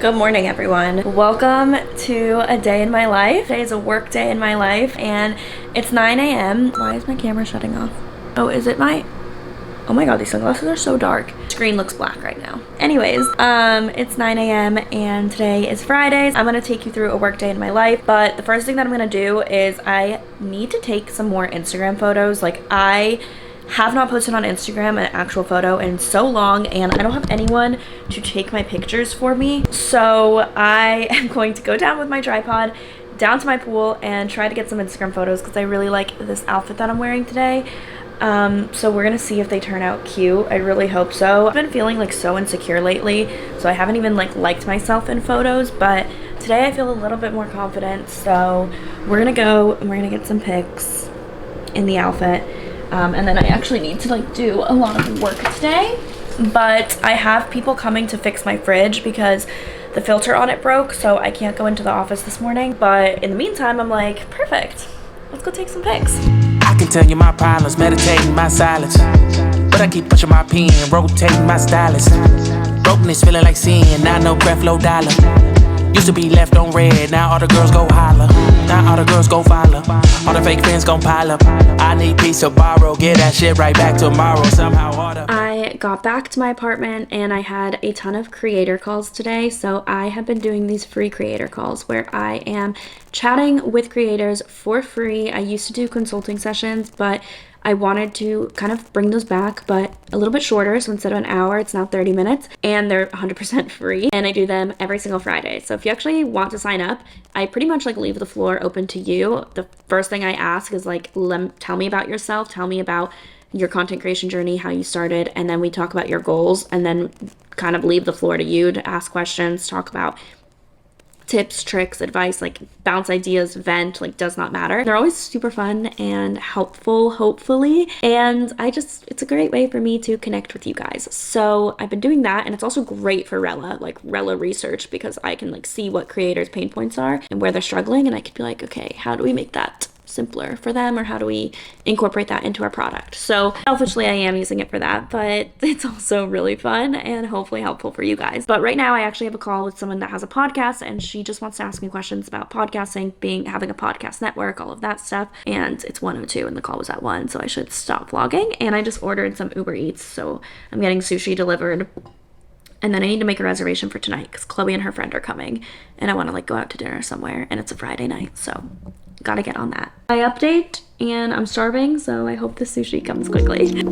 Good morning, everyone. Welcome to a day in my life. Today is a work day in my life and it's 9 a.m. Why is my camera shutting off? Oh, is it my... Oh my god, these sunglasses are so dark. Screen looks black right now. Anyways, it's 9 a.m. and today is Friday. I'm gonna take you through a work day in my life, but the first thing that I'm gonna do is I need to take some more Instagram photos. Like, I have not posted on Instagram an actual photo in so long, and I don't have anyone to take my pictures for me. So I am going to go down with my tripod down to my pool and try to get some Instagram photos because I really like this outfit that I'm wearing today. So we're gonna see if they turn out cute. I really hope so. I've been feeling like so insecure lately, so I haven't even like liked myself in photos, but today I feel a little bit more confident. So we're gonna go and we're gonna get some pics in the outfit. And then I actually need to like do a lot of work today, but I have people coming to fix my fridge because the filter on it broke, so I can't go into the office this morning. But in the meantime, I'm like, perfect, let's go take some pics. I can tell you my problems, meditating my silence, but I keep pushing my pen, rotating my stylus. Brokenness feeling like sin, now no breath, low dollar. Used to be left on red, now all the girls go holler. Now all the girls go follow. All the fake fans gon' pile up. I need peace to borrow, get that shit right back tomorrow. Somehow harder. I got back to my apartment and I had a ton of creator calls today. So I have been doing these free creator calls where I am chatting with creators for free. I used to do consulting sessions, but I wanted to kind of bring those back, but a little bit shorter. So instead of an hour, it's now 30 minutes and they're 100% free. And I do them every single Friday. So if you actually want to sign up, I pretty much like leave the floor open to you. The first thing I ask is like, tell me about yourself. Tell me about your content creation journey, how you started. And then we talk about your goals and then kind of leave the floor to you to ask questions, talk about tips, tricks, advice, like bounce ideas, vent, like does not matter. They're always super fun and helpful, hopefully. And it's a great way for me to connect with you guys. So I've been doing that, and it's also great for Rella research, because I can like see what creators' pain points are and where they're struggling, and I could be like, okay, how do we make that simpler for them, or how do we incorporate that into our product? So selfishly I am using it for that, but it's also really fun and hopefully helpful for you guys. But right now I actually have a call with someone that has a podcast, and she just wants to ask me questions about podcasting, having a podcast network, all of that stuff. And it's 1:02 and the call was at 1, so I should stop vlogging. And I just ordered some Uber Eats, so I'm getting sushi delivered. And then I need to make a reservation for tonight because Chloe and her friend are coming and I want to like go out to dinner somewhere, and it's a Friday night, so gotta get on that. I update and I'm starving, so I hope the sushi comes quickly.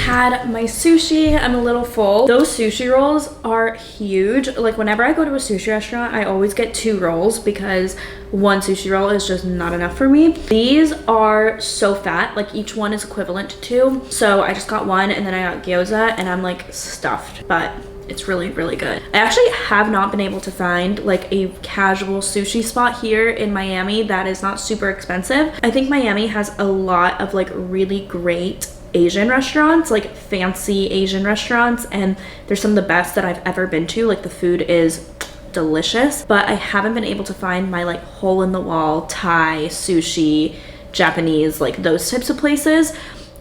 Had my sushi. I'm a little full. Those sushi rolls are huge. Like whenever I go to a sushi restaurant, I always get 2 rolls because one sushi roll is just not enough for me. These are so fat, like each one is equivalent to 2. So I just got one and then I got gyoza and I'm like stuffed, but it's really, really good. I actually have not been able to find like a casual sushi spot here in Miami that is not super expensive. I think Miami has a lot of like really great Asian restaurants, like fancy Asian restaurants, and they're some of the best that I've ever been to. Like the food is delicious, but I haven't been able to find my like hole in the wall Thai, sushi, Japanese, like those types of places,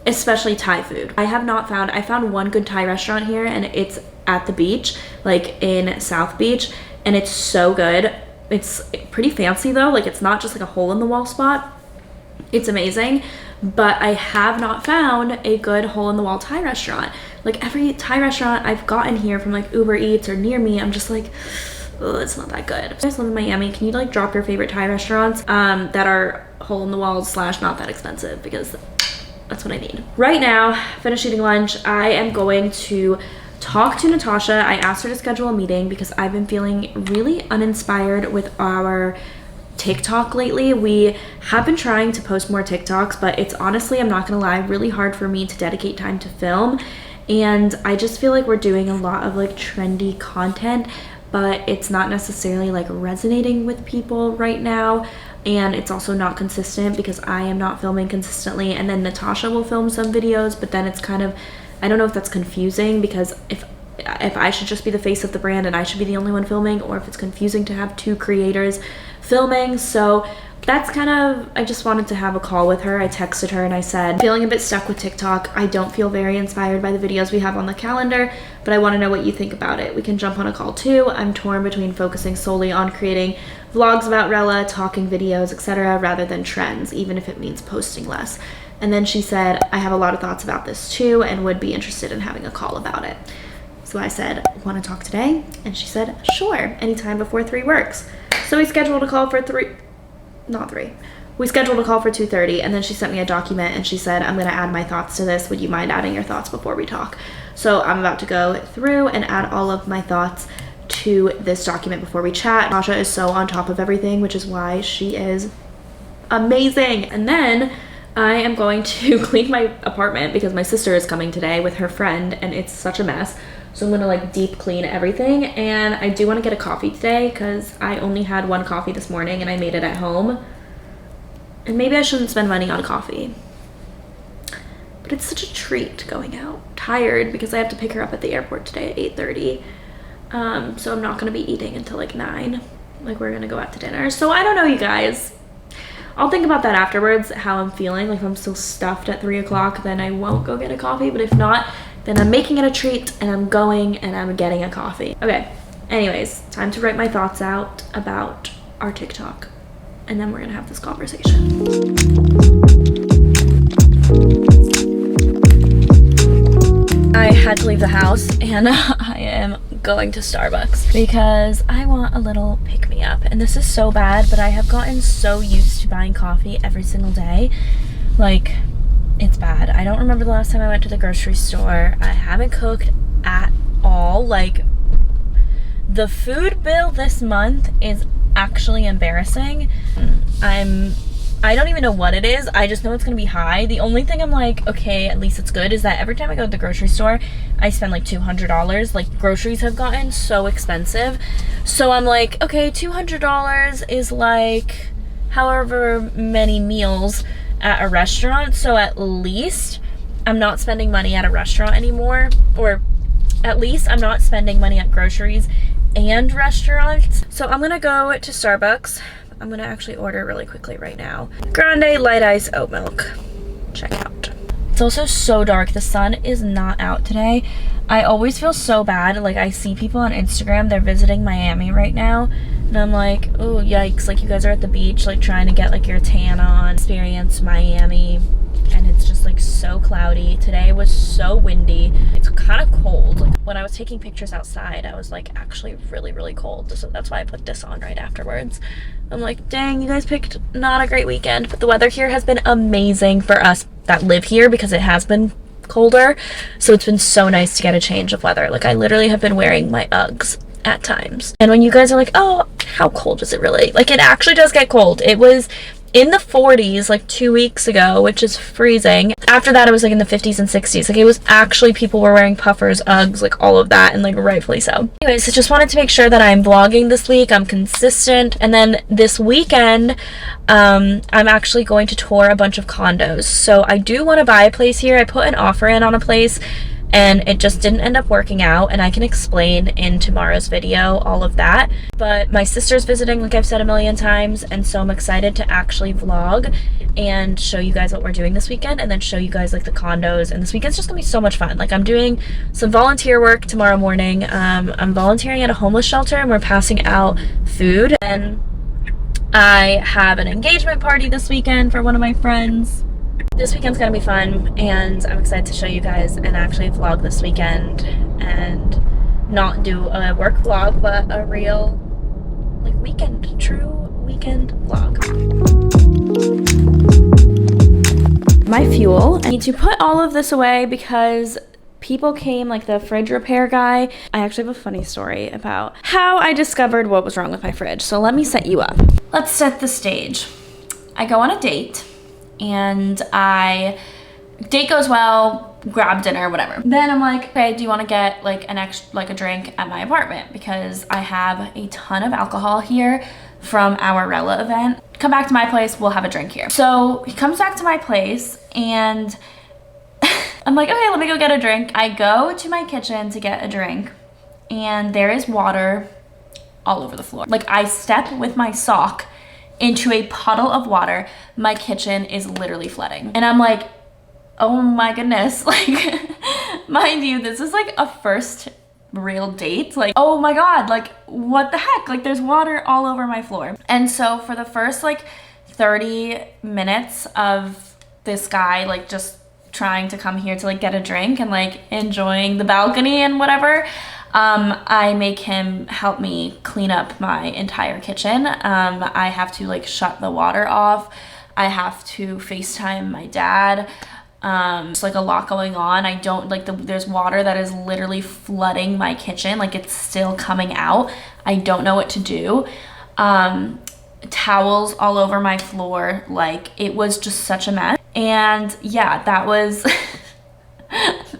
especially Thai food. I found one good Thai restaurant here, and it's at the beach, like in South Beach, and it's so good. It's pretty fancy though, like it's not just like a hole in the wall spot. It's amazing, but I have not found a good hole-in-the-wall Thai restaurant. Like every Thai restaurant I've gotten here from like Uber Eats or near me, I'm just like, oh, it's not that good. If you guys live in Miami, can you like drop your favorite Thai restaurants that are hole-in-the-wall / not that expensive, because that's what I need. Right now, finished eating lunch, I am going to talk to Natasha. I asked her to schedule a meeting because I've been feeling really uninspired with our TikTok lately. We have been trying to post more TikToks, but it's honestly, I'm not gonna lie, really hard for me to dedicate time to film. And I just feel like we're doing a lot of like trendy content, but it's not necessarily like resonating with people right now. And it's also not consistent because I am not filming consistently, and then Natasha will film some videos, but then it's kind of, I don't know if that's confusing, because if if I should just be the face of the brand and I should be the only one filming, or if it's confusing to have two creators filming. So that's kind of, I just wanted to have a call with her. I texted her and I said, feeling a bit stuck with TikTok. I don't feel very inspired by the videos we have on the calendar, but I want to know what you think about it. We can jump on a call too. I'm torn between focusing solely on creating vlogs about Rella, talking videos, etc., rather than trends, even if it means posting less. And then she said, I have a lot of thoughts about this too and would be interested in having a call about it. So I said, want to talk today? And she said, sure, anytime before 3 works. So we scheduled a call for 3. We scheduled a call for 2:30, and then she sent me a document and she said, I'm going to add my thoughts to this. Would you mind adding your thoughts before we talk? So I'm about to go through and add all of my thoughts to this document before we chat. Tasha is so on top of everything, which is why she is amazing. And then I am going to clean my apartment because my sister is coming today with her friend and it's such a mess. So I'm gonna like deep clean everything, and I do want to get a coffee today because I only had 1 coffee this morning and I made it at home. And maybe I shouldn't spend money on coffee, but it's such a treat going out. Tired because I have to pick her up at the airport today at 8:30. So I'm not gonna be eating until like 9. Like we're gonna go out to dinner. So I don't know, you guys. I'll think about that afterwards, how I'm feeling. Like if I'm still stuffed at 3 o'clock, then I won't go get a coffee. But if not, then I'm making it a treat and I'm going and I'm getting a coffee. Okay, anyways, time to write my thoughts out about our TikTok. And then we're gonna have this conversation. I had to leave the house and I am going to Starbucks because I want a little pick-me-up. And this is so bad, but I have gotten so used to buying coffee every single day. Like, it's bad. I don't remember the last time I went to the grocery store. I haven't cooked at all. Like, the food bill this month is actually embarrassing. I don't even know what it is. I just know it's gonna be high. The only thing I'm like, okay, at least it's good, is that every time I go to the grocery store, I spend like $200. Like, groceries have gotten so expensive. So I'm like, okay, $200 is like however many meals at a restaurant. So at least I'm not spending money at a restaurant anymore, or at least I'm not spending money at groceries and restaurants. So I'm gonna go to Starbucks. I'm gonna actually order really quickly right now. Grande light ice oat milk. Check out. It's also so dark. The sun is not out today. I always feel so bad. Like, I see people on Instagram, they're visiting Miami right now, and I'm like, oh yikes, like you guys are at the beach, like trying to get like your tan on, experience Miami, and it's just like so cloudy. Today was so windy. It's kind of cold. Like, when I was taking pictures outside, I was like actually really cold. So that's why I put this on right afterwards. I'm like, dang, you guys picked not a great weekend, but the weather here has been amazing for us that live here because it has been colder. So it's been so nice to get a change of weather. Like, I literally have been wearing my Uggs at times. And when you guys are like, oh, how cold is it really? Like, it actually does get cold. It was in the 40s like 2 weeks ago, which is freezing. After that, it was like in the 50s and 60s. Like, it was actually, people were wearing puffers, Uggs, like all of that, and like rightfully so. Anyways, I just wanted to make sure that I'm vlogging this week, I'm consistent. And then this weekend, I'm actually going to tour a bunch of condos. So I do want to buy a place here. I put an offer in on a place and it just didn't end up working out, and I can explain in tomorrow's video all of that. But my sister's visiting, like I've said a million times, and so I'm excited to actually vlog and show you guys what we're doing this weekend, and then show you guys like the condos. And this weekend's just gonna be so much fun. Like, I'm doing some volunteer work tomorrow morning. I'm volunteering at a homeless shelter and we're passing out food. And I have an engagement party this weekend for one of my friends. This weekend's gonna be fun, and I'm excited to show you guys and actually vlog this weekend and not do a work vlog, but a real like weekend, true weekend vlog. My fuel. I need to put all of this away because people came, like the fridge repair guy. I actually have a funny story about how I discovered what was wrong with my fridge. So let me set you up. Let's set the stage. I go on a date, and date goes well, grab dinner, whatever. Then I'm like, okay, do you want to get like a drink at my apartment? Because I have a ton of alcohol here from our Rella event. Come back to my place, we'll have a drink here. So he comes back to my place, and I'm like, okay, let me go get a drink. I go to my kitchen to get a drink and there is water all over the floor. Like I step with my sock into a puddle of water. My kitchen is literally flooding. And I'm like, oh my goodness. Like, mind you, this is like a first real date. Like, oh my God, like what the heck? Like there's water all over my floor. And so for the first like 30 minutes of this guy like just trying to come here to like get a drink and like enjoying the balcony and whatever, I make him help me clean up my entire kitchen. I have to like shut the water off. I have to FaceTime my dad. It's like a lot going on. I don't like there's water that is literally flooding my kitchen. Like it's still coming out. I don't know what to do. Towels all over my floor. Like it was just such a mess. And yeah, that was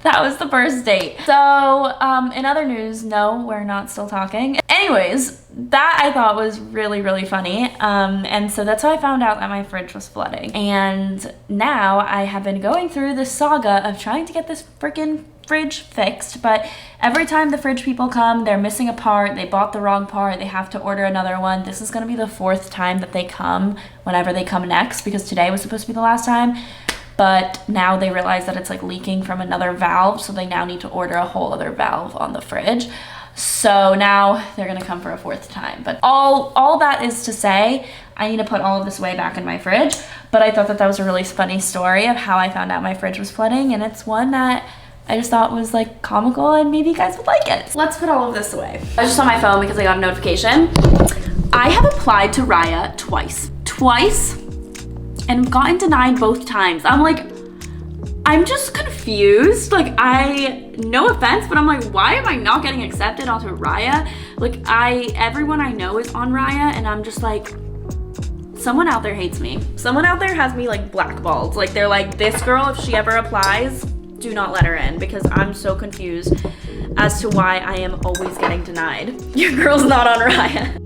that was the first date. So in other news, no, we're not still talking. Anyways, that I thought was really, really funny. And so that's how I found out that my fridge was flooding. And now I have been going through the saga of trying to get this freaking fridge fixed, but every time the fridge people come, they're missing a part, they bought the wrong part, they have to order another one. This is gonna be the 4th time that they come whenever they come next, because today was supposed to be the last time. But now they realize that it's like leaking from another valve, so they now need to order a whole other valve on the fridge. So now they're gonna come for a 4th time. But all that is to say, I need to put all of this way back in my fridge. But I thought that that was a really funny story of how I found out my fridge was flooding, and it's one that I just thought was like comical and maybe you guys would like it. Let's put all of this away. I was just on my phone because I got a notification. I have applied to Raya twice and gotten denied both times. I'm like, I'm just confused. Like no offense, but I'm like, why am I not getting accepted onto Raya? Like everyone I know is on Raya and I'm just like, someone out there hates me. Someone out there has me like blackballed. Like they're like, this girl, if she ever applies, do not let her in, because I'm so confused as to why I am always getting denied. Your girl's not on Raya.